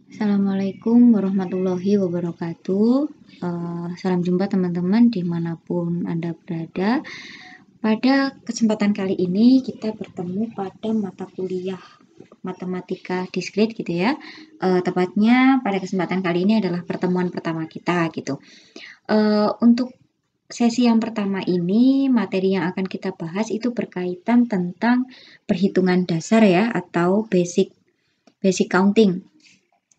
Assalamualaikum warahmatullahi wabarakatuh. Salam jumpa teman-teman dimanapun Anda berada. Pada kesempatan kali ini kita bertemu pada mata kuliah matematika diskrit gitu ya. Tepatnya pada kesempatan kali ini adalah pertemuan pertama kita gitu. Untuk sesi yang pertama ini materi yang akan kita bahas itu berkaitan tentang perhitungan dasar ya, atau basic counting.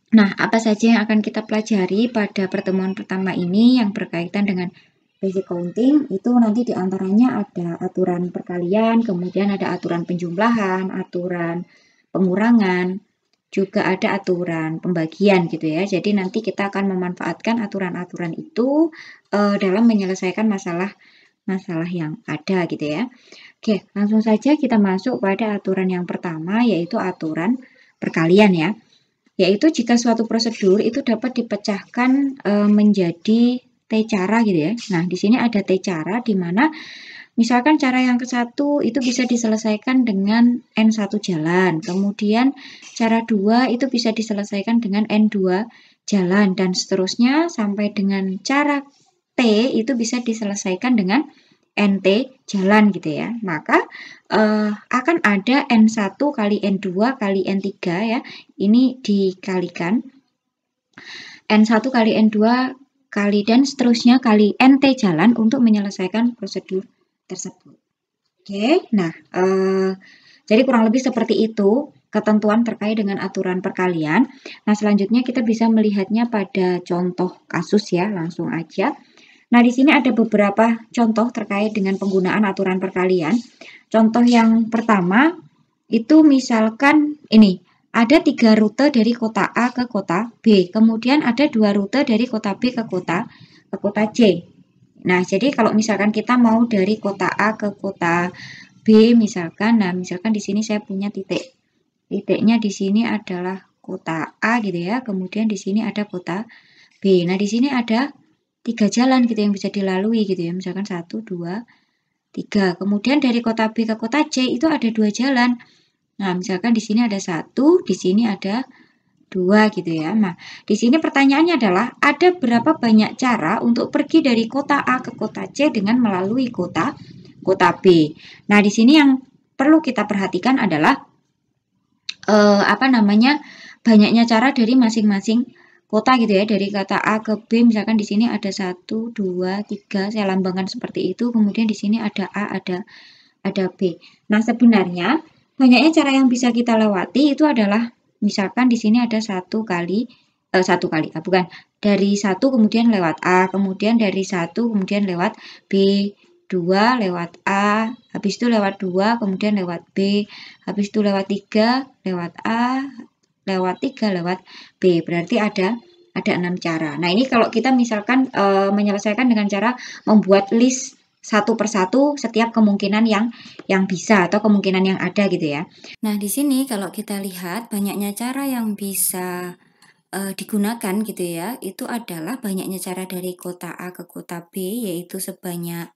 Nah, apa saja yang akan kita pelajari pada pertemuan pertama ini yang berkaitan dengan basic counting? Itu nanti diantaranya ada aturan perkalian, kemudian ada aturan penjumlahan, aturan pengurangan, juga ada aturan pembagian gitu ya. Jadi nanti kita akan memanfaatkan aturan-aturan itu dalam menyelesaikan masalah yang ada gitu ya. Oke, langsung saja kita masuk pada aturan yang pertama, yaitu aturan perkalian ya. Yaitu jika suatu prosedur itu dapat dipecahkan menjadi T cara gitu ya. Nah, di sini ada T cara di mana misalkan cara yang ke-1 itu bisa diselesaikan dengan N1 jalan. Kemudian cara 2 itu bisa diselesaikan dengan N2 jalan dan seterusnya sampai dengan cara T itu bisa diselesaikan dengan NT jalan gitu ya. Maka akan ada N1 kali N2 kali N3 ya. Ini dikalikan N1 kali N2 kali dan seterusnya kali NT jalan untuk menyelesaikan prosedur tersebut. Oke, nah jadi kurang lebih seperti itu ketentuan terkait dengan aturan perkalian. Nah, selanjutnya kita bisa melihatnya pada contoh kasus ya, langsung aja. Nah, di sini ada beberapa contoh terkait dengan penggunaan aturan perkalian. Contoh yang pertama itu misalkan ini, ada 3 rute dari kota A ke kota B, kemudian ada 2 rute dari kota B ke kota C. Nah, jadi kalau misalkan kita mau dari kota A ke kota B misalkan, nah misalkan di sini saya punya titik. Titiknya di sini adalah kota A gitu ya, kemudian di sini ada kota B. Nah, di sini ada 3 jalan gitu yang bisa dilalui gitu ya, misalkan 1, 2, 3. Kemudian dari kota B ke kota C itu ada 2 jalan. Nah, misalkan di sini ada 1, di sini ada 2 gitu ya. Nah, di sini pertanyaannya adalah ada berapa banyak cara untuk pergi dari kota A ke kota C dengan melalui kota B. Nah, di sini yang perlu kita perhatikan adalah banyaknya cara dari masing-masing kota gitu ya, dari kata A ke B. Misalkan di sini ada 1, 2, 3, saya lambangkan seperti itu. Kemudian di sini ada A, ada B. Nah, sebenarnya banyaknya cara yang bisa kita lewati itu adalah misalkan di sini ada dari 1 kemudian lewat A, kemudian dari 1 kemudian lewat B, 2 lewat A, habis itu lewat 2 kemudian lewat B, habis itu lewat 3 lewat A, lewat 3 lewat B. Berarti ada 6 cara. Nah, ini kalau kita misalkan menyelesaikan dengan cara membuat list satu persatu setiap kemungkinan yang bisa atau kemungkinan yang ada gitu ya. Nah, di sini kalau kita lihat banyaknya cara yang bisa digunakan gitu ya, itu adalah banyaknya cara dari kota A ke kota B, yaitu sebanyak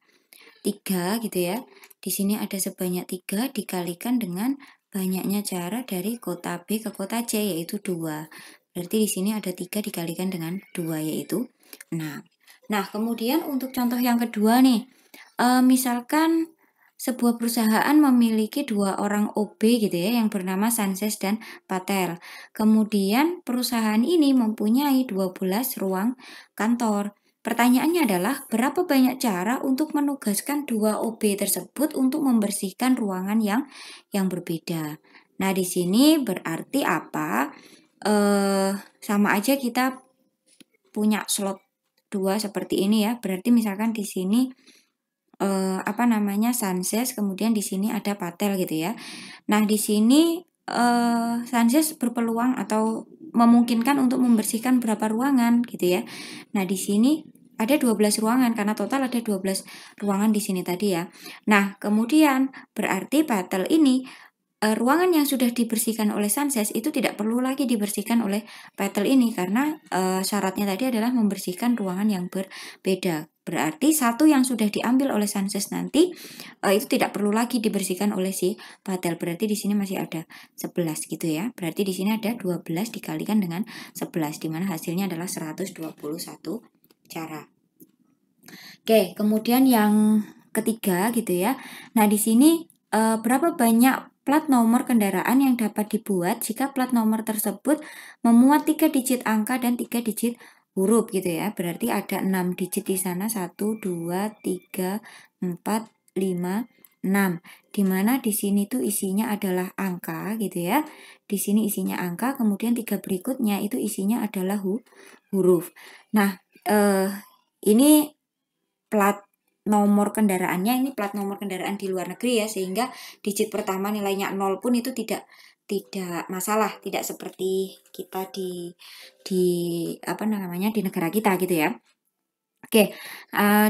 3 gitu ya. Di sini ada sebanyak 3 dikalikan dengan banyaknya cara dari kota B ke kota C, yaitu 2. Berarti di sini ada 3 dikalikan dengan 2, yaitu 6. Nah, kemudian untuk contoh yang kedua nih, misalkan sebuah perusahaan memiliki 2 orang OB gitu ya, yang bernama Sanses dan Patel. Kemudian perusahaan ini mempunyai 12 ruang kantor. Pertanyaannya adalah berapa banyak cara untuk menugaskan 2 OB tersebut untuk membersihkan ruangan yang berbeda. Nah, di sini berarti apa? Sama aja kita punya slot 2 seperti ini ya. Berarti misalkan di sini Sanses, kemudian di sini ada Patel gitu ya. Nah, di sini Sanses berpeluang atau memungkinkan untuk membersihkan berapa ruangan gitu ya. Nah, di sini ada 12 ruangan karena total ada 12 ruangan di sini tadi ya. Nah, kemudian berarti Patel ini ruangan yang sudah dibersihkan oleh Sanses itu tidak perlu lagi dibersihkan oleh Patel ini karena syaratnya tadi adalah membersihkan ruangan yang berbeda. Berarti satu yang sudah diambil oleh Sanches nanti itu tidak perlu lagi dibersihkan oleh si Patel. Berarti di sini masih ada 11 gitu ya. Berarti di sini ada 12 dikalikan dengan 11 di mana hasilnya adalah 121 cara. Oke, kemudian yang ketiga gitu ya. Nah, di sini berapa banyak plat nomor kendaraan yang dapat dibuat jika plat nomor tersebut memuat 3 digit angka dan 3 digit huruf gitu ya. Berarti ada 6 digit di sana, 1, 2, 3, 4, 5, 6. Dimana di sini tuh isinya adalah angka gitu ya. Di sini isinya angka, kemudian 3 berikutnya itu isinya adalah huruf. Nah, ini plat nomor kendaraannya, ini plat nomor kendaraan di luar negeri ya, sehingga digit pertama nilainya 0 pun itu tidak masalah, tidak seperti kita di apa namanya di negara kita gitu ya. Oke,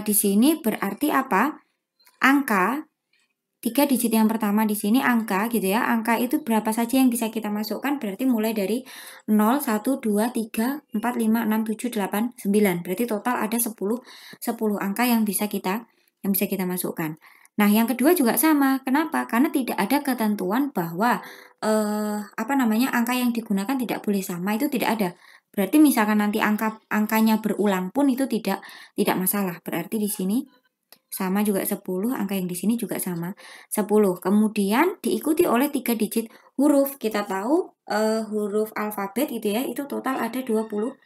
di sini berarti apa? Angka 3 digit yang pertama di sini angka gitu ya. Angka itu berapa saja yang bisa kita masukkan? Berarti mulai dari 0, 1, 2, 3, 4, 5, 6, 7, 8, 9. Berarti total ada 10 angka yang bisa kita masukkan. Nah, yang kedua juga sama. Kenapa? Karena tidak ada ketentuan bahwa angka yang digunakan tidak boleh sama, itu tidak ada. Berarti misalkan nanti angkanya berulang pun itu tidak masalah. Berarti di sini sama juga 10, angka yang di sini juga sama 10. Kemudian diikuti oleh 3 digit huruf. Kita tahu huruf alfabet gitu ya, itu total ada 26.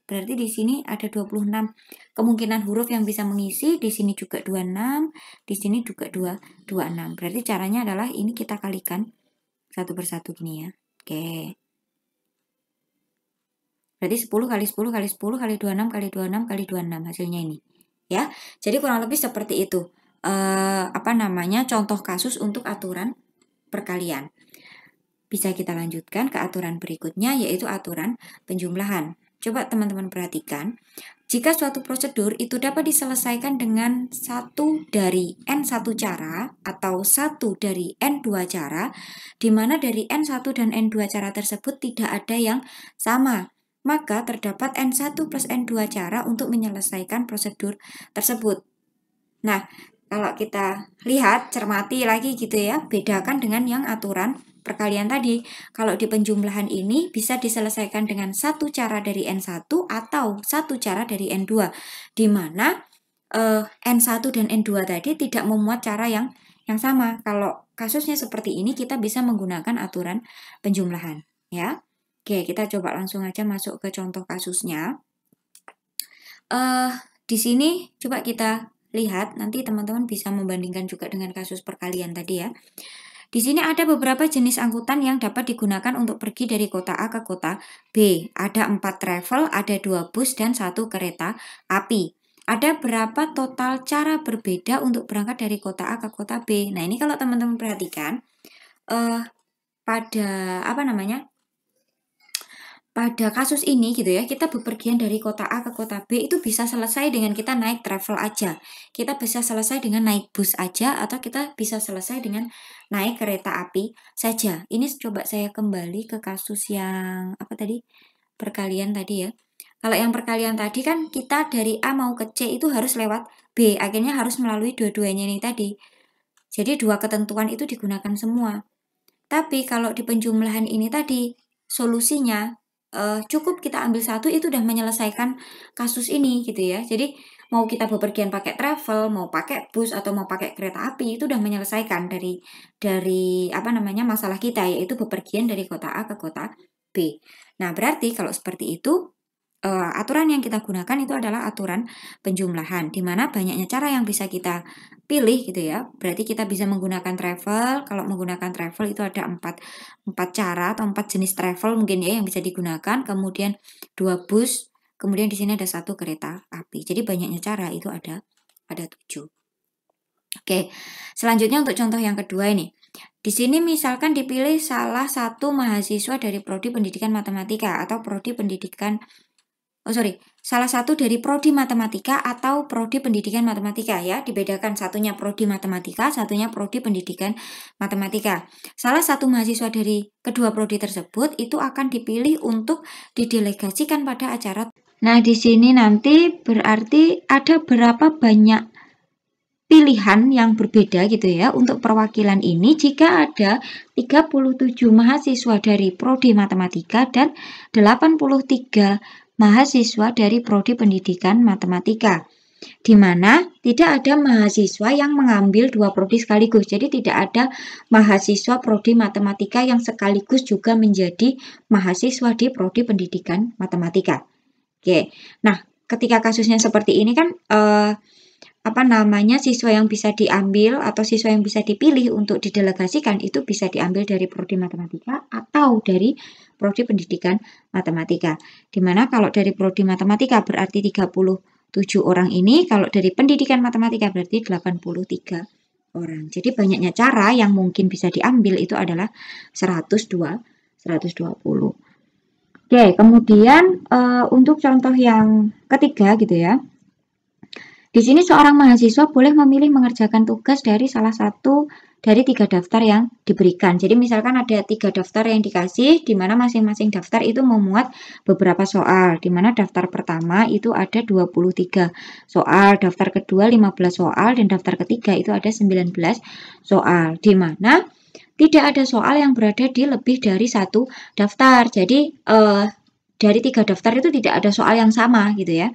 Berarti di sini ada 26. Kemungkinan huruf yang bisa mengisi di sini juga 26, di sini juga 26. Berarti caranya adalah ini kita kalikan satu persatu gini ya. Oke. Berarti 10 kali 10 kali 10 kali 26 kali 26 kali 26 hasilnya ini. Ya, jadi kurang lebih seperti itu. Contoh kasus untuk aturan perkalian. Bisa kita lanjutkan ke aturan berikutnya, yaitu aturan penjumlahan. Coba teman-teman perhatikan, jika suatu prosedur itu dapat diselesaikan dengan satu dari N1 cara atau satu dari N2 cara, di mana dari N1 dan N2 cara tersebut tidak ada yang sama, maka terdapat N1 plus N2 cara untuk menyelesaikan prosedur tersebut. Nah, kalau kita lihat, cermati lagi gitu ya, bedakan dengan yang aturan perkalian tadi. Kalau di penjumlahan ini bisa diselesaikan dengan satu cara dari N1 atau satu cara dari N2, di mana N1 dan N2 tadi tidak memuat cara yang sama. Kalau kasusnya seperti ini, kita bisa menggunakan aturan penjumlahan ya. Oke, kita coba langsung aja masuk ke contoh kasusnya. Di sini coba kita lihat, nanti teman-teman bisa membandingkan juga dengan kasus perkalian tadi ya. Di sini ada beberapa jenis angkutan yang dapat digunakan untuk pergi dari kota A ke kota B. Ada 4 travel, ada 2 bus, dan 1 kereta api. Ada berapa total cara berbeda untuk berangkat dari kota A ke kota B? Nah, ini kalau teman-teman perhatikan, pada kasus ini gitu ya, kita bepergian dari kota A ke kota B itu bisa selesai dengan kita naik travel aja. Kita bisa selesai dengan naik bus aja, atau kita bisa selesai dengan naik kereta api saja. Ini coba saya kembali ke kasus yang perkalian tadi ya. Kalau yang perkalian tadi kan kita dari A mau ke C itu harus lewat B. Akhirnya harus melalui dua-duanya ini tadi. Jadi dua ketentuan itu digunakan semua. Tapi kalau di penjumlahan ini tadi, solusinya cukup kita ambil satu itu udah menyelesaikan kasus ini gitu ya. Jadi mau kita bepergian pakai travel, mau pakai bus atau mau pakai kereta api itu udah menyelesaikan dari masalah kita, yaitu bepergian dari kota A ke kota B. Nah, berarti kalau seperti itu aturan yang kita gunakan itu adalah aturan penjumlahan, di mana banyaknya cara yang bisa kita pilih gitu ya. Berarti kita bisa menggunakan travel. Kalau menggunakan travel itu ada 4 cara atau 4 jenis travel mungkin ya yang bisa digunakan. Kemudian 2 bus, kemudian di sini ada 1 kereta api. Jadi banyaknya cara itu ada 7. Oke, selanjutnya untuk contoh yang kedua ini. Di sini misalkan dipilih salah satu mahasiswa dari prodi pendidikan matematika atau salah satu dari prodi matematika atau prodi pendidikan matematika ya, dibedakan, satunya prodi matematika, satunya prodi pendidikan matematika. Salah satu mahasiswa dari kedua prodi tersebut itu akan dipilih untuk didelegasikan pada acara Nah, di sini nanti berarti ada berapa banyak pilihan yang berbeda gitu ya untuk perwakilan ini jika ada 37 mahasiswa dari Prodi Matematika dan 83 mahasiswa dari Prodi Pendidikan Matematika, di mana tidak ada mahasiswa yang mengambil dua prodi sekaligus. Jadi tidak ada mahasiswa Prodi Matematika yang sekaligus juga menjadi mahasiswa di Prodi Pendidikan Matematika. Oke, nah ketika kasusnya seperti ini kan siswa yang bisa diambil atau siswa yang bisa dipilih untuk didelegasikan itu bisa diambil dari Prodi Matematika atau dari Prodi Pendidikan Matematika. Dimana kalau dari Prodi Matematika berarti 37 orang ini, kalau dari Pendidikan Matematika berarti 83 orang. Jadi banyaknya cara yang mungkin bisa diambil itu adalah 120. Oke, kemudian untuk contoh yang ketiga gitu ya. Di sini seorang mahasiswa boleh memilih mengerjakan tugas dari salah satu dari 3 daftar yang diberikan. Jadi misalkan ada 3 daftar yang dikasih, di mana masing-masing daftar itu memuat beberapa soal. Di mana daftar pertama itu ada 23 soal, daftar kedua 15 soal, dan daftar ketiga itu ada 19 soal. Di mana tidak ada soal yang berada di lebih dari satu daftar. Jadi dari 3 daftar itu tidak ada soal yang sama gitu ya.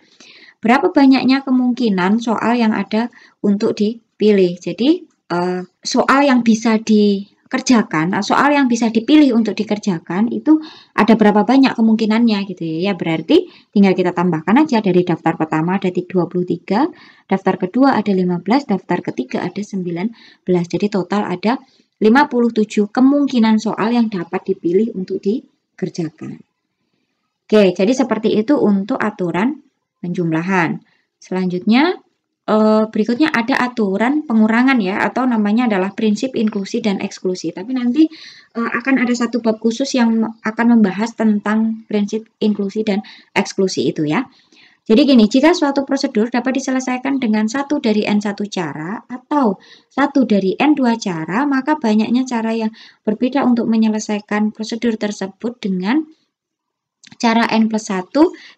Berapa banyaknya kemungkinan soal yang ada untuk dipilih. Jadi soal yang bisa dikerjakan, soal yang bisa dipilih untuk dikerjakan itu ada berapa banyak kemungkinannya gitu ya. Ya berarti tinggal kita tambahkan aja dari daftar pertama ada 23, daftar kedua ada 15, daftar ketiga ada 19. Jadi total ada 57 kemungkinan soal yang dapat dipilih untuk dikerjakan. Oke, jadi seperti itu untuk aturan penjumlahan. Selanjutnya, berikutnya ada aturan pengurangan ya, atau namanya adalah prinsip inklusi dan eksklusi. Tapi nanti akan ada satu bab khusus yang akan membahas tentang prinsip inklusi dan eksklusi itu ya. Jadi gini, jika suatu prosedur dapat diselesaikan dengan satu dari N1 cara atau satu dari N2 cara, maka banyaknya cara yang berbeda untuk menyelesaikan prosedur tersebut dengan cara N plus 1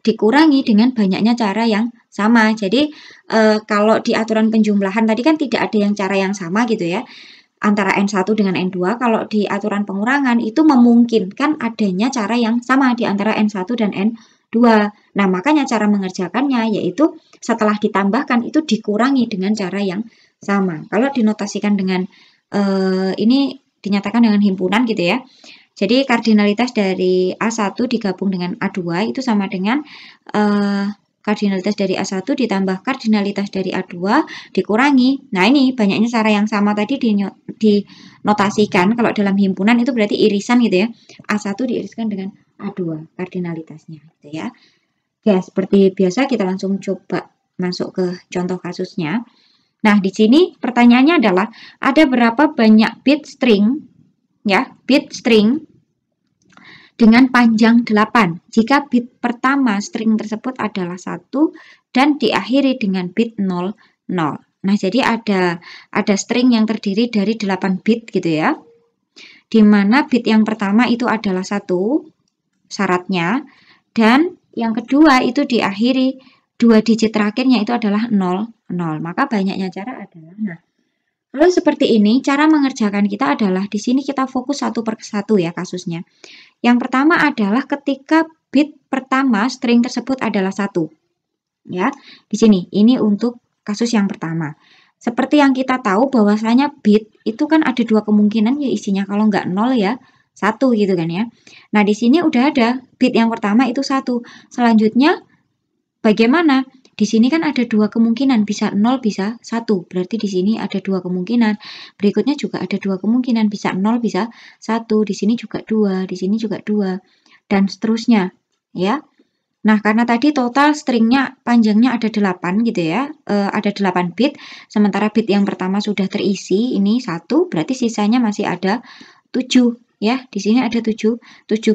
dikurangi dengan banyaknya cara yang sama. Jadi kalau di aturan penjumlahan tadi kan tidak ada yang cara yang sama gitu ya, antara N1 dengan N2. Kalau di aturan pengurangan itu memungkinkan adanya cara yang sama di antara N1 dan N2. Nah, makanya cara mengerjakannya yaitu setelah ditambahkan itu dikurangi dengan cara yang sama. Kalau dinotasikan dengan ini dinyatakan dengan himpunan gitu ya. Jadi kardinalitas dari A1 digabung dengan A2 itu sama dengan kardinalitas dari A1 ditambah kardinalitas dari A2 dikurangi. Nah, ini banyaknya cara yang sama tadi dinotasikan. Kalau dalam himpunan itu berarti irisan gitu ya. A1 diiriskan dengan A2 kardinalitasnya gitu ya. Ya, seperti biasa kita langsung coba masuk ke contoh kasusnya. Nah, di sini pertanyaannya adalah ada berapa banyak bit string ya, bit string dengan panjang 8 jika bit pertama string tersebut adalah 1 dan diakhiri dengan bit 00. Nah, jadi ada string yang terdiri dari 8 bit gitu ya. Di mana bit yang pertama itu adalah 1 syaratnya dan yang kedua itu diakhiri 2 digit terakhirnya itu adalah 00. Maka banyaknya cara adalah kalau seperti ini, cara mengerjakan kita adalah di sini kita fokus satu per satu ya kasusnya. Yang pertama adalah ketika bit pertama string tersebut adalah 1. Ya, di sini ini untuk kasus yang pertama. Seperti yang kita tahu bahwasanya bit itu kan ada 2 kemungkinan ya isinya, kalau nggak 0 ya 1 gitu kan ya. Nah, di sini udah ada bit yang pertama itu 1. Selanjutnya bagaimana? Di sini kan ada 2 kemungkinan, bisa 0, bisa 1. Berarti di sini ada 2 kemungkinan. Berikutnya juga ada 2 kemungkinan, bisa 0, bisa 1. Di sini juga 2, di sini juga 2. Dan seterusnya, ya. Nah, karena tadi total stringnya panjangnya ada 8 gitu ya. Ada 8 bit, sementara bit yang pertama sudah terisi, ini 1, berarti sisanya masih ada 7. Ya, di sini ada 7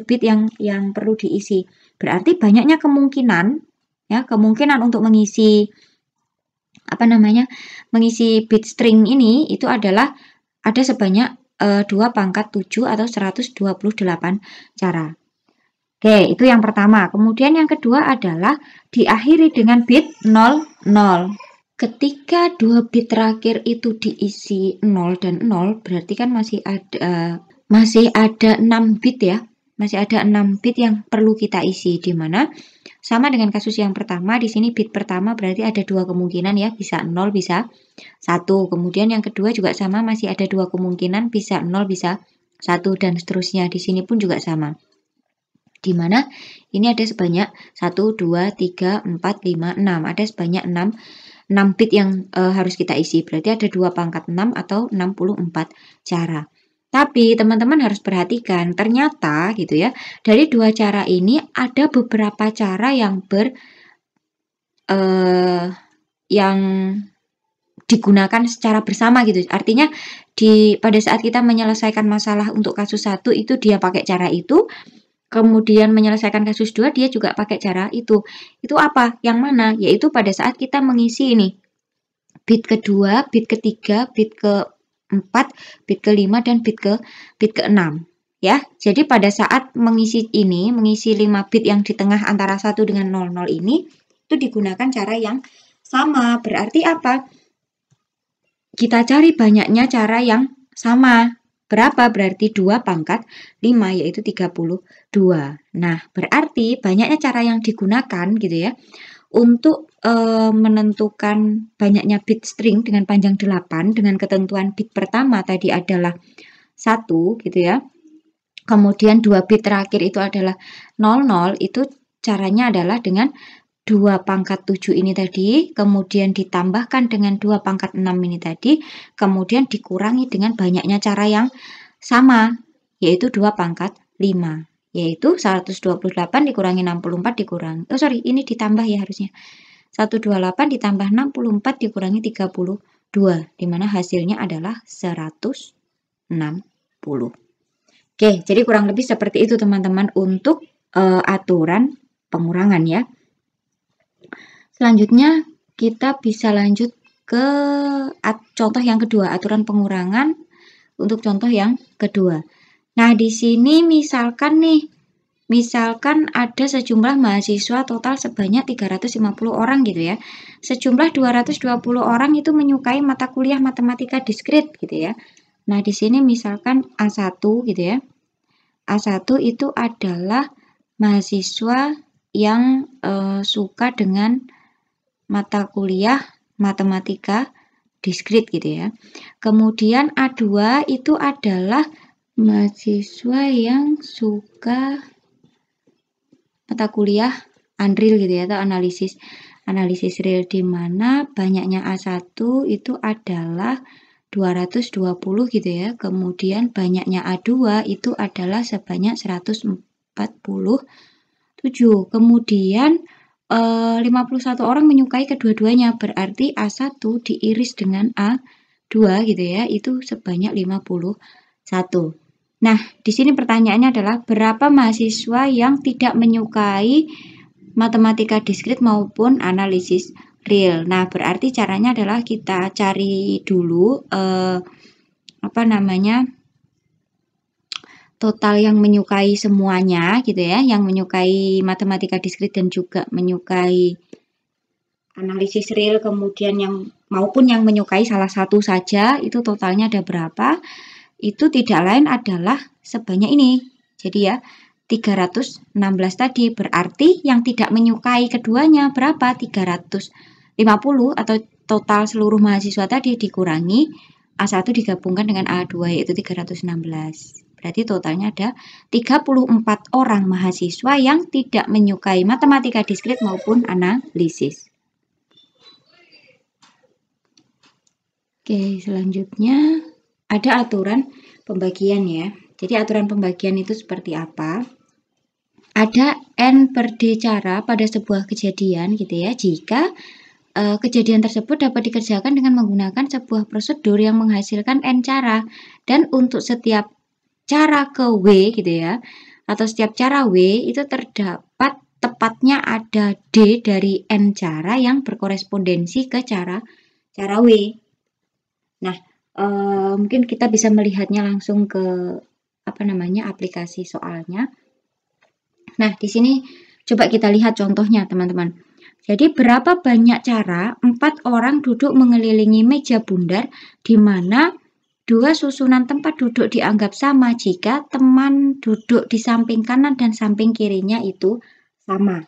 bit yang perlu diisi. Berarti banyaknya kemungkinan ya, kemungkinan untuk mengisi bit string ini itu adalah ada sebanyak 2 pangkat 7 atau 128 cara. Oke, itu yang pertama. Kemudian yang kedua adalah diakhiri dengan bit 00. Ketika dua bit terakhir itu diisi 0 dan 0, berarti kan masih ada 6 bit ya. Masih ada 6 bit yang perlu kita isi, di mana sama dengan kasus yang pertama. Di sini bit pertama berarti ada dua kemungkinan ya, bisa 0 bisa 1. Kemudian yang kedua juga sama, masih ada dua kemungkinan, bisa 0 bisa 1 dan seterusnya. Di sini pun juga sama. Di mana ini ada sebanyak 1, 2, 3, 4, 5, 6. Ada sebanyak 6 bit yang harus kita isi. Berarti ada 2 pangkat 6 atau 64 cara. Tapi teman-teman harus perhatikan, ternyata gitu ya, dari dua cara ini ada beberapa cara yang digunakan secara bersama gitu. Artinya pada saat kita menyelesaikan masalah untuk kasus 1 itu dia pakai cara itu. Kemudian menyelesaikan kasus 2 dia juga pakai cara itu. Itu apa? Yang mana? Yaitu pada saat kita mengisi ini. Bit kedua, bit ketiga, bit keempat, bit kelima, dan bit keenam. Ya, jadi pada saat mengisi 5 bit yang di tengah antara 1 dengan 00 ini, itu digunakan cara yang sama. Berarti apa? Kita cari banyaknya cara yang sama. Berapa? Berarti 2 pangkat 5, yaitu 32. Nah, berarti banyaknya cara yang digunakan gitu ya, untuk menentukan banyaknya bit string dengan panjang 8, dengan ketentuan bit pertama tadi adalah 1 gitu ya. Kemudian 2 bit terakhir itu adalah 00, itu caranya adalah dengan 2 pangkat 7 ini tadi, kemudian ditambahkan dengan 2 pangkat 6 ini tadi, kemudian dikurangi dengan banyaknya cara yang sama, yaitu 2 pangkat 5, yaitu 128 dikurangi 64 dikurangi, ini ditambah ya harusnya, 128 ditambah 64 dikurangi 32, dimana hasilnya adalah 160. Oke, jadi kurang lebih seperti itu teman-teman untuk aturan pengurangan ya. Selanjutnya kita bisa lanjut ke contoh yang kedua, aturan pengurangan untuk contoh yang kedua. Nah, di sini misalkan ada sejumlah mahasiswa total sebanyak 350 orang gitu ya. Sejumlah 220 orang itu menyukai mata kuliah matematika diskrit gitu ya. Nah, di sini misalkan A1 gitu ya. A1 itu adalah mahasiswa yang suka dengan mata kuliah matematika diskrit gitu ya. Kemudian A2 itu adalah mahasiswa yang suka mata kuliah unreal gitu ya, atau analisis real, di mana banyaknya A1 itu adalah 220 gitu ya. Kemudian banyaknya A2 itu adalah sebanyak 147. Kemudian 51 orang menyukai kedua-duanya, berarti A1 diiris dengan A2 gitu ya, itu sebanyak 51. Nah, di sini pertanyaannya adalah berapa mahasiswa yang tidak menyukai matematika diskrit maupun analisis real. Nah, berarti caranya adalah kita cari dulu total yang menyukai semuanya gitu ya, yang menyukai matematika diskrit dan juga menyukai analisis real, kemudian maupun yang menyukai salah satu saja, itu totalnya ada berapa? Itu tidak lain adalah sebanyak ini. Jadi ya, 316 tadi, berarti yang tidak menyukai keduanya berapa? 350, atau total seluruh mahasiswa tadi dikurangi A1 digabungkan dengan A2, yaitu 316. Berarti totalnya ada 34 orang mahasiswa yang tidak menyukai matematika diskrit maupun analisis. Oke, selanjutnya ada aturan pembagian ya. Jadi aturan pembagian itu seperti apa? Ada N per D cara pada sebuah kejadian gitu ya, jika kejadian tersebut dapat dikerjakan dengan menggunakan sebuah prosedur yang menghasilkan N cara, dan untuk setiap cara ke W gitu ya, atau setiap cara W itu terdapat tepatnya ada D dari N cara yang berkorespondensi ke cara W. Nah, mungkin kita bisa melihatnya langsung ke aplikasi soalnya. Nah, di sini coba kita lihat contohnya, teman-teman. Jadi, berapa banyak cara 4 orang duduk mengelilingi meja bundar di mana 2 susunan tempat duduk dianggap sama jika teman duduk di samping kanan dan samping kirinya itu sama.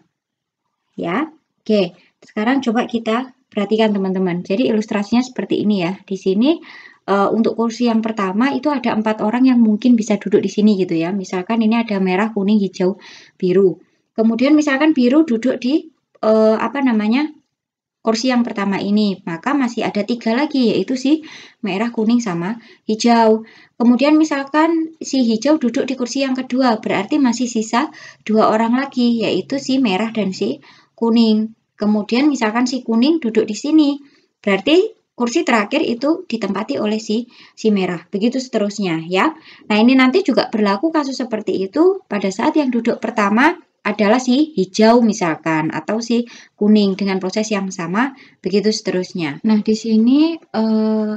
Ya. Oke, sekarang coba kita perhatikan, teman-teman. Jadi, ilustrasinya seperti ini ya. Di sini untuk kursi yang pertama itu ada 4 orang yang mungkin bisa duduk di sini gitu ya. Misalkan ini ada merah, kuning, hijau, biru. Kemudian misalkan biru duduk di kursi yang pertama ini, maka masih ada 3 lagi, yaitu si merah, kuning, sama hijau. Kemudian misalkan si hijau duduk di kursi yang kedua, berarti masih sisa 2 orang lagi, yaitu si merah dan si kuning. Kemudian misalkan si kuning duduk di sini, berarti kursi terakhir itu ditempati oleh si merah. Begitu seterusnya ya. Nah, ini nanti juga berlaku kasus seperti itu pada saat yang duduk pertama adalah si hijau misalkan atau si kuning dengan proses yang sama, begitu seterusnya. Nah, di sini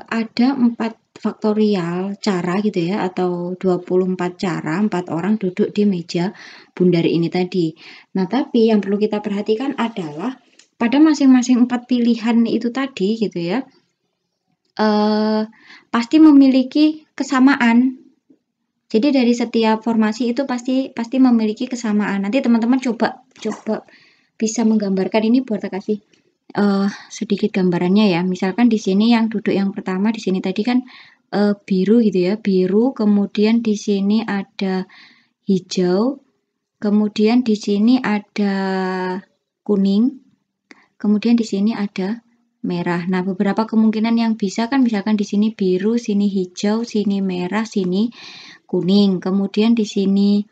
ada 4 faktorial cara gitu ya, atau 24 cara 4 orang duduk di meja bundar ini tadi. Nah, tapi yang perlu kita perhatikan adalah pada masing-masing 4 pilihan itu tadi gitu ya, pasti memiliki kesamaan. Jadi dari setiap formasi itu pasti memiliki kesamaan. Nanti teman-teman coba bisa menggambarkan ini buat kasih sedikit gambarannya ya. Misalkan di sini yang duduk yang pertama di sini tadi kan biru gitu ya, biru. Kemudian di sini ada hijau. Kemudian di sini ada kuning. Kemudian di sini ada merah. Nah, beberapa kemungkinan yang bisa kan misalkan di sini biru, sini hijau, sini merah, sini kuning. Kemudian di sini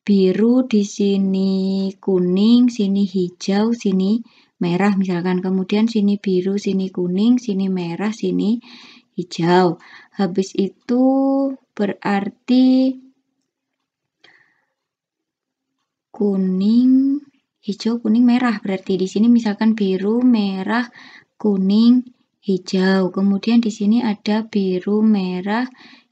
biru, di sini kuning, sini hijau, sini merah misalkan. Kemudian sini biru, sini kuning, sini merah, sini hijau. Habis itu berarti kuning, hijau, kuning, merah. Berarti di sini misalkan biru, merah, kuning, hijau. Kemudian di sini ada biru, merah,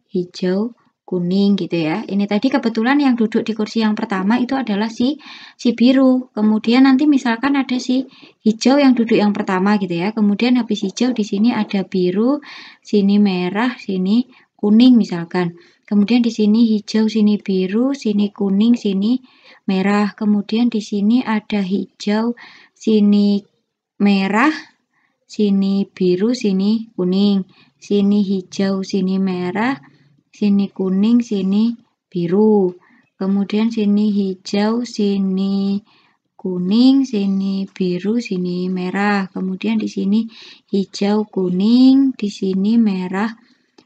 hijau, kuning gitu ya. Ini tadi kebetulan yang duduk di kursi yang pertama itu adalah si biru. Kemudian nanti misalkan ada si hijau yang duduk yang pertama gitu ya. Kemudian habis hijau di sini ada biru, sini merah, sini kuning misalkan. Kemudian di sini hijau, sini biru, sini kuning, sini merah. Kemudian di sini ada hijau, sini merah, sini biru, sini kuning. Sini hijau, sini merah, sini kuning, sini biru. Kemudian sini hijau, sini kuning, sini biru, sini merah. Kemudian di sini hijau, kuning, di sini merah,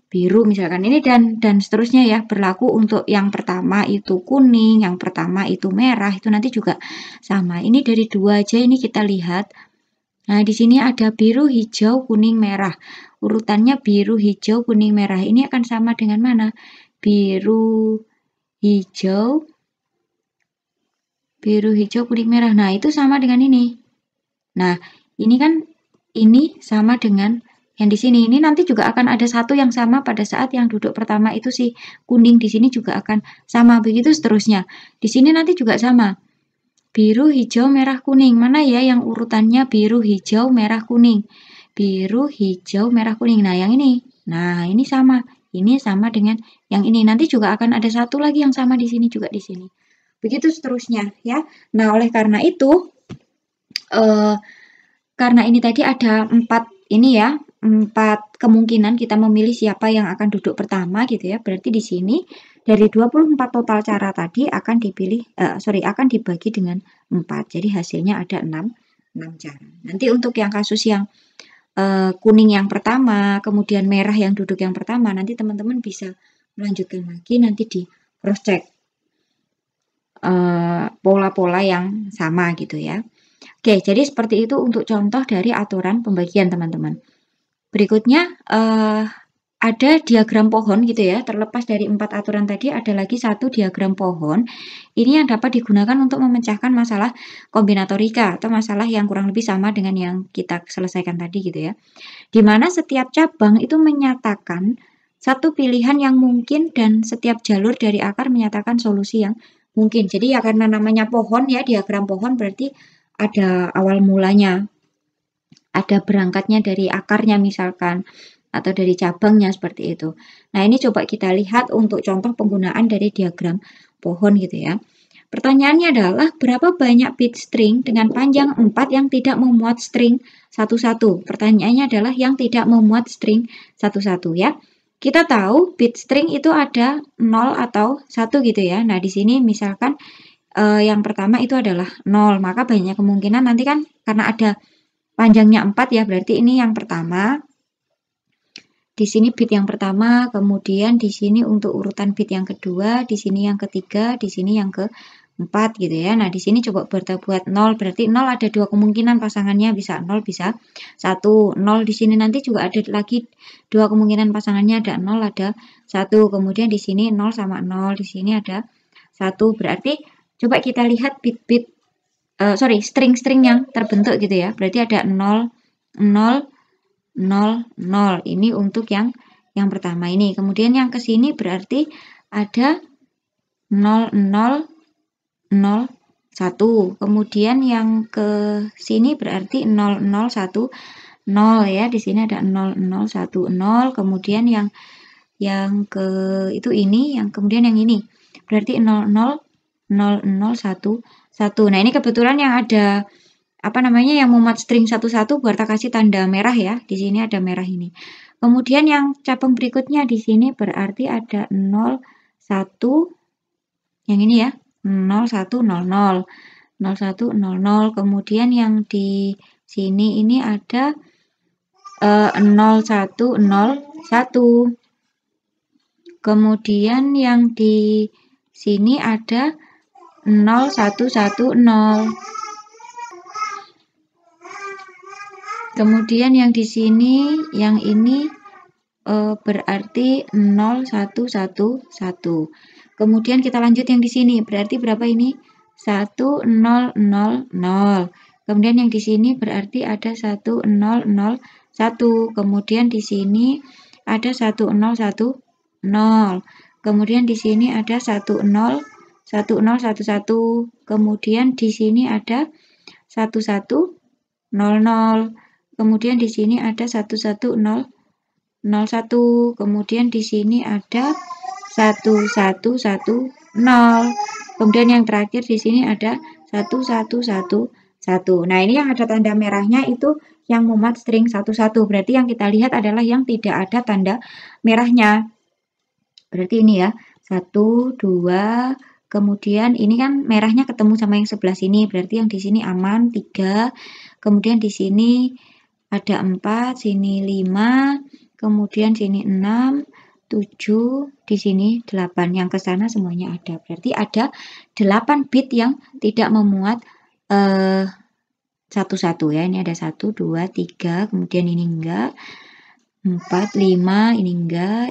biru misalkan. Ini dan seterusnya ya, berlaku untuk yang pertama itu kuning, yang pertama itu merah, itu nanti juga sama. Ini dari 2 aja ini kita lihat. Nah, di sini ada biru, hijau, kuning, merah. Urutannya biru, hijau, kuning, merah. Ini akan sama dengan mana? Biru, hijau, kuning, merah. Nah, itu sama dengan ini. Nah, ini kan ini sama dengan yang di sini. Ini nanti juga akan ada satu yang sama pada saat yang duduk pertama itu si kuning. Di sini juga akan sama. Begitu seterusnya. Di sini nanti juga sama. Biru, hijau, merah, kuning. Mana ya yang urutannya biru, hijau, merah, kuning? Biru, hijau, merah, kuning. Nah, yang ini. Nah, ini sama. Ini sama dengan yang ini. Nanti juga akan ada satu lagi yang sama di sini juga di sini. Begitu seterusnya ya. Nah, oleh karena itu karena ini tadi ada 4 ini ya, 4 kemungkinan kita memilih siapa yang akan duduk pertama gitu ya. Berarti di sini dari 24 total cara tadi akan akan dibagi dengan 4. Jadi hasilnya ada 6 cara. Nanti untuk yang kasus yang kuning yang pertama, kemudian merah yang duduk yang pertama, nanti teman-teman bisa melanjutkan lagi nanti di cross check pola-pola yang sama gitu ya. Oke, jadi seperti itu untuk contoh dari aturan pembagian teman-teman. Berikutnya ada diagram pohon gitu ya. Terlepas dari 4 aturan tadi ada lagi satu diagram pohon. Ini yang dapat digunakan untuk memecahkan masalah kombinatorika atau masalah yang kurang lebih sama dengan yang kita selesaikan tadi gitu ya. Di mana setiap cabang itu menyatakan satu pilihan yang mungkin dan setiap jalur dari akar menyatakan solusi yang mungkin. Jadi ya karena namanya pohon ya, diagram pohon berarti ada awal mulanya, ada berangkatnya dari akarnya misalkan, atau dari cabangnya seperti itu. Nah, ini coba kita lihat untuk contoh penggunaan dari diagram pohon gitu ya. Pertanyaannya adalah berapa banyak bit string dengan panjang 4 yang tidak memuat string satu-satu. Pertanyaannya adalah yang tidak memuat string satu-satu ya. Kita tahu bit string itu ada 0 atau 1 gitu ya. Nah, di sini misalkan yang pertama itu adalah 0, maka banyak kemungkinan nanti kan karena ada panjangnya 4 ya, berarti ini yang pertama. Di sini bit yang pertama, kemudian di sini untuk urutan bit yang kedua, di sini yang ketiga, di sini yang keempat gitu ya. Nah, di sini coba buat 0, berarti 0 ada dua kemungkinan pasangannya, bisa 0 bisa 1. 0 di sini nanti juga ada lagi dua kemungkinan pasangannya, ada 0 ada 1. Kemudian di sini 0 sama 0, di sini ada 1. Berarti coba kita lihat bit-bit string-string yang terbentuk gitu ya. Berarti ada 0 0 0, 0. Ini untuk yang pertama ini. Kemudian yang ke sini berarti ada 0, 0, 0, 1. Kemudian yang ke sini berarti 0, 0, 1, 0 ya. Di sini ada 0, 0, 1, 0. Kemudian yang ke itu ini, yang kemudian yang ini. Berarti 0, 0, 0, 0, 1, 1. Nah, ini kebetulan yang ada yang memuat string satu-satu Barta kasih tanda merah ya. Di sini ada merah ini. Kemudian yang cabang berikutnya di sini berarti ada 0, 1, yang ini ya. 0, 1, 0, 0. 0, 1, 0, 0. Kemudian yang di sini ini ada 0, 1, 0, 1. Kemudian yang di sini ada 0, 1, 1, 0. Kemudian yang di sini, yang ini berarti 0, 1, 1, 1. Kemudian kita lanjut yang di sini, berarti berapa ini? 1, 0, 0, 0. Kemudian yang di sini berarti ada 1, 0, 0, 1. Kemudian di sini ada 1, 0, 1, 0. Kemudian di sini ada 1, 0, 1, 0, 1, 1. Kemudian di sini ada 1, 1, 0, 0. Kemudian di sini ada 1, 1, 0, 0, 1. Kemudian di sini ada 1, 1, 1, 0. Kemudian yang terakhir di sini ada 1, 1, 1, 1. Nah, ini yang ada tanda merahnya itu yang memuat string 1, 1. Berarti yang kita lihat adalah yang tidak ada tanda merahnya. Berarti ini ya, 1, 2, kemudian ini kan merahnya ketemu sama yang sebelah sini. Berarti yang di sini aman, 3. Kemudian di sini ada 4, sini 5, kemudian sini 6, 7, di sini 8. Yang ke sana semuanya ada. Berarti ada 8 bit yang tidak memuat satu-satu ya. Ini ada 1, 2, 3, kemudian ini enggak. 4, 5, ini enggak,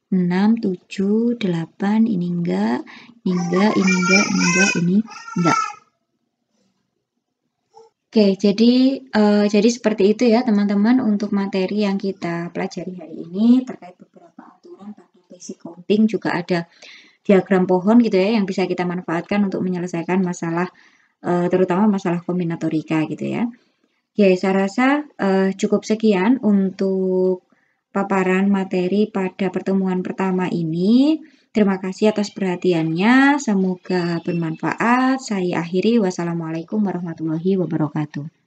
6, 7, 8, ini enggak, ini enggak, ini enggak, ini enggak, ini enggak. Oke, jadi seperti itu ya teman-teman untuk materi yang kita pelajari hari ini terkait beberapa aturan pada basic counting, juga ada diagram pohon gitu ya yang bisa kita manfaatkan untuk menyelesaikan masalah terutama masalah kombinatorika gitu ya. Oke, saya rasa cukup sekian untuk paparan materi pada pertemuan pertama ini. Terima kasih atas perhatiannya, semoga bermanfaat. Saya akhiri, wassalamualaikum warahmatullahi wabarakatuh.